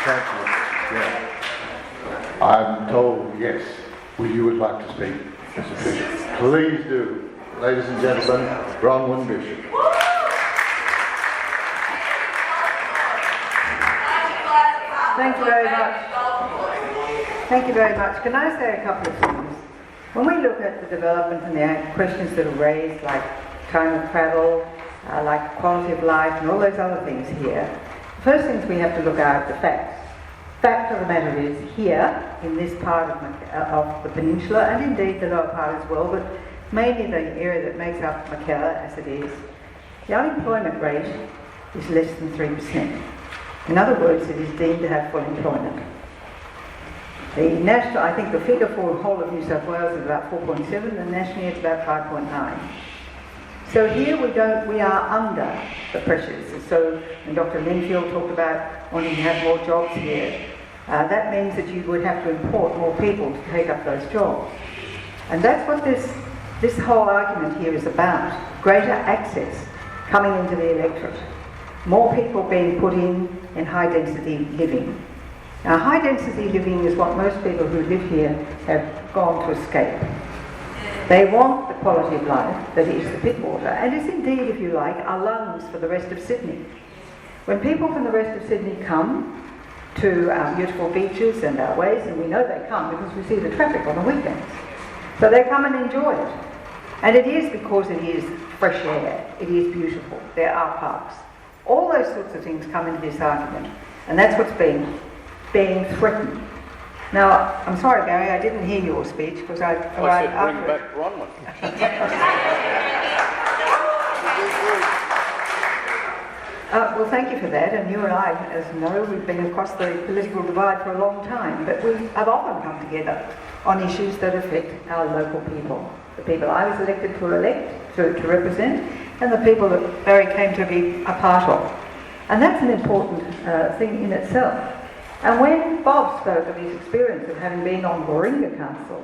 Councillor. Yeah. I'm told, yes, you would like to speak, Mr. Bishop. Please do. Ladies and gentlemen, Bronwyn Bishop. Thank you very much. Thank you very much. Can I say a couple of things? When we look at the development and the questions that are raised, like time of travel, like quality of life and all those other things here, the first things we have to look at are the facts. Fact of the matter is, here, in this part of the peninsula, and indeed the lower part as well, but mainly the area that makes up Mackellar as it is, the unemployment rate is less than 3%. In other words, it is deemed to have full employment. The national, I think the figure for the whole of New South Wales is about 4.7, and nationally it's about 5.9. So here we are under the pressures. So when Dr. Linfield talked about wanting to have more jobs here, that means that you would have to import more people to take up those jobs. And that's what this whole argument here is about. Greater access coming into the electorate. More people being put in high density living. Now high density living is what most people who live here have gone to escape. They want the quality of life that is the Pittwater, and is indeed, if you like, our lungs for the rest of Sydney. When people from the rest of Sydney come to our beautiful beaches and our ways, and we know they come because we see the traffic on the weekends, so they come and enjoy it. And it is because it is fresh air, it is beautiful, there are parks. All those sorts of things come into this argument, and that's what's being threatened. Now, I'm sorry, Gary, I didn't hear your speech because I said Bring Back Bronwyn. Well, thank you for that, and you and I, as you know, we've been across the political divide for a long time, but we have often come together on issues that affect our local people. The people I was elected to represent, and the people that Barrie came to be a part of. And that's an important thing in itself. And when Bob spoke of his experience of having been on Warringah Council,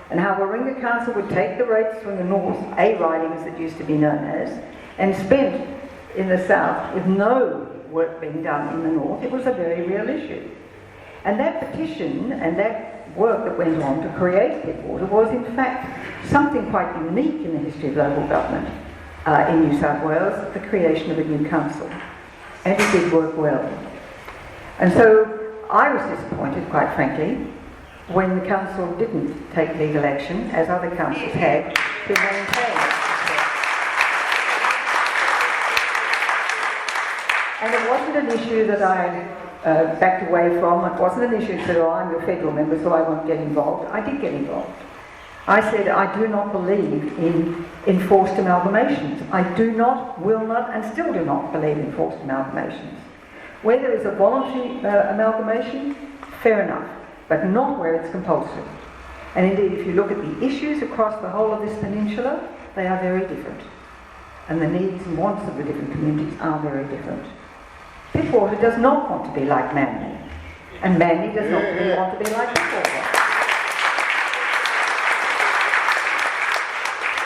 and how Warringah Council would take the rates from the North, A ridings that used to be known as, and spent in the South with no work being done in the North, it was a very real issue. And that petition and that work that went on to create Pittwater was in fact something quite unique in the history of local government in New South Wales, the creation of a new council. And it did work well. And so I was disappointed, quite frankly, when the council didn't take legal action, as other councils had, to maintain it. And it wasn't an issue that I backed away from. It wasn't an issue that said, oh, I'm your federal member, so I won't get involved. I did get involved. I said, I do not believe in enforced amalgamations. I do not, will not, and still do not believe in forced amalgamations. Where there is a voluntary amalgamation, fair enough, but not where it's compulsory. And indeed, if you look at the issues across the whole of this peninsula, they are very different. And the needs and wants of the different communities are very different. Pittwater does not want to be like Manly, and Manly does not really want to be like Pittwater.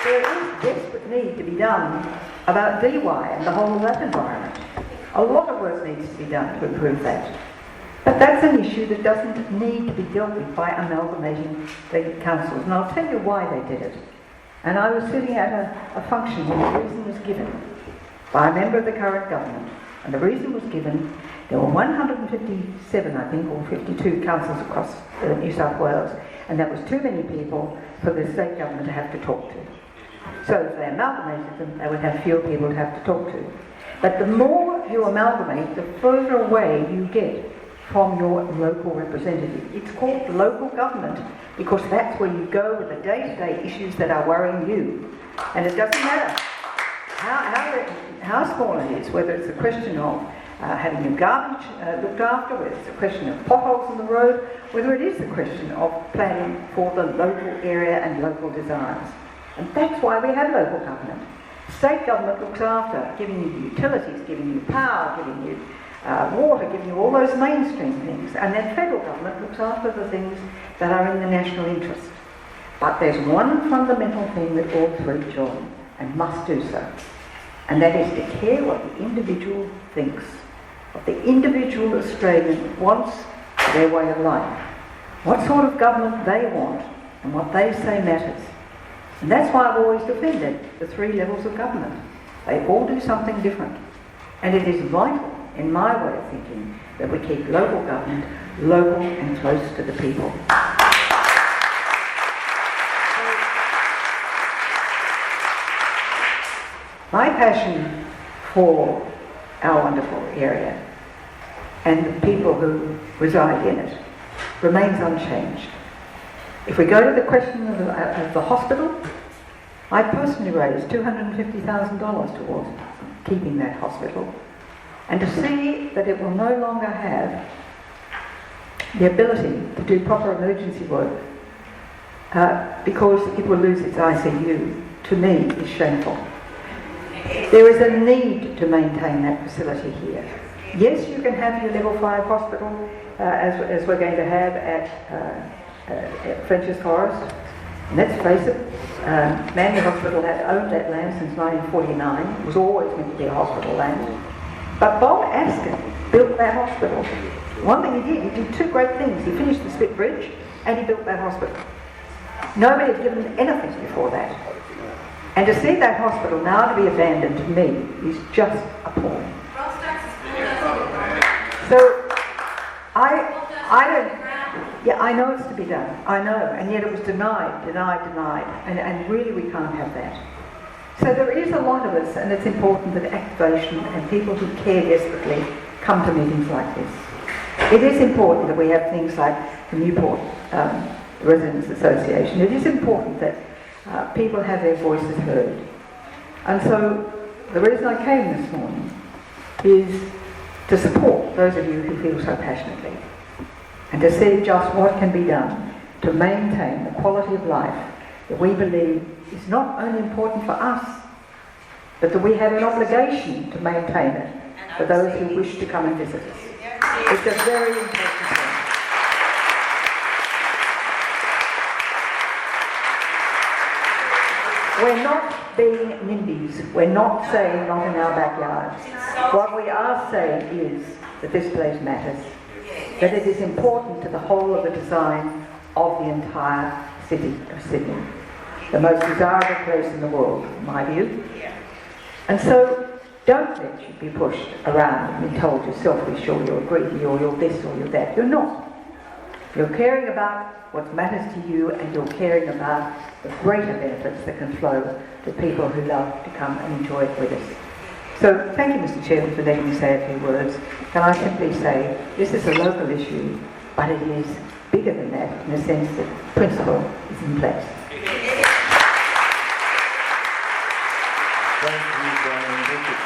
There is desperate need to be done about DY and the whole of that environment. A lot of work needs to be done to improve that. But that's an issue that doesn't need to be dealt with by amalgamating the councils. And I'll tell you why they did it. And I was sitting at a function where the reason was given by a member of the current government. And the reason was given, there were 157, I think, or 52 councils across New South Wales. And that was too many people for the state government to have to talk to. So if they amalgamated them, they would have fewer people to have to talk to. But the more you amalgamate, the further away you get from your local representative. It's called local government because that's where you go with the day-to-day issues that are worrying you. And it doesn't matter how small it is, whether it's a question of having your garbage looked after, whether it's a question of potholes on the road, whether it is a question of planning for the local area and local desires. And that's why we have local government. State government looks after giving you utilities, giving you power, giving you water, giving you all those mainstream things. And then federal government looks after the things that are in the national interest. But there's one fundamental thing that all three join, and must do so. And that is to care what the individual thinks. what the individual Australian wants for their way of life, what sort of government they want, and what they say matters. And that's why I've always defended the 3 levels of government. They all do something different. And it is vital, in my way of thinking, that we keep local government local and close to the people. My passion for our wonderful area and the people who reside in it remains unchanged. If we go to the question of the hospital, I personally raised $250,000 towards keeping that hospital, and to see that it will no longer have the ability to do proper emergency work because it will lose its ICU, to me, is shameful. There is a need to maintain that facility here. Yes, you can have your level 5 hospital, as we're going to have at French's Forest. And let's face it, Manly Hospital had owned that land since 1949. It was always meant to be a hospital land. But Bob Askin built that hospital. One thing he did 2 great things. He finished the Spit Bridge and he built that hospital. Nobody had given anything before that. And to see that hospital now to be abandoned, to me, is just appalling. So, I know it's to be done. I know. And yet it was denied. And really we can't have that. So there is a lot of us, and it's important that activation and people who care desperately come to meetings like this. It is important that we have things like the Newport Residents Association. It is important that people have their voices heard. And so the reason I came this morning is to support those of you who feel so passionately and to see just what can be done to maintain the quality of life that we believe is not only important for us, but that we have an obligation to maintain it for those who wish to come and visit us. It's a very important thing. We're not being nimbys. We're not saying not in our backyards. What we are saying is that this place matters, that it is important to the whole of the design of the entire city of Sydney. The most desirable place in the world, in my view. And so, don't let you be pushed around and be told you're selfish or you're greedy or you're this or you're that. You're not. You're caring about what matters to you, and you're caring about the greater benefits that can flow to people who love to come and enjoy it with us. So, thank you, Mr. Chairman, for letting me say a few words. Can I simply say, this is a local issue, but it is bigger than that in the sense that principle is in place. Thank you, Bronwyn Bishop.